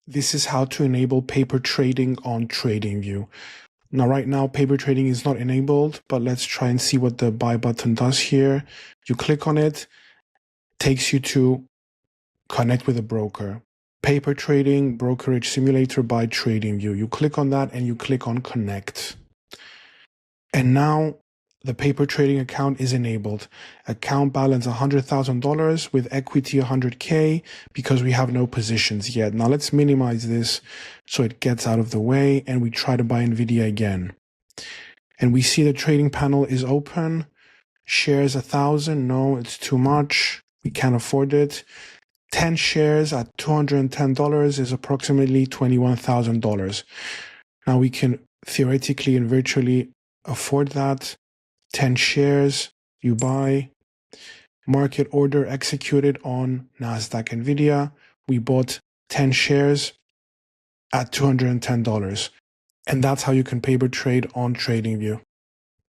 This is how to enable paper trading on TradingView. Now, right now, paper trading is not enabled, but let's try and see what the buy button does here. You click on it, takes you to connect with a broker. Paper trading brokerage simulator by TradingView. You click on that and you click on connect. And now the paper trading account is enabled. Account balance $100,000 with equity 100K because we have no positions yet. Now let's minimize this so it gets out of the way and we try to buy NVIDIA again. And we see the trading panel is open. Shares 1,000. No, it's too much. We can't afford it. 10 shares at $210 is approximately $21,000. Now we can theoretically and virtually afford that. 10 shares, you buy. Market order executed on NASDAQ NVIDIA. We bought 10 shares at $210. And that's how you can paper trade on TradingView.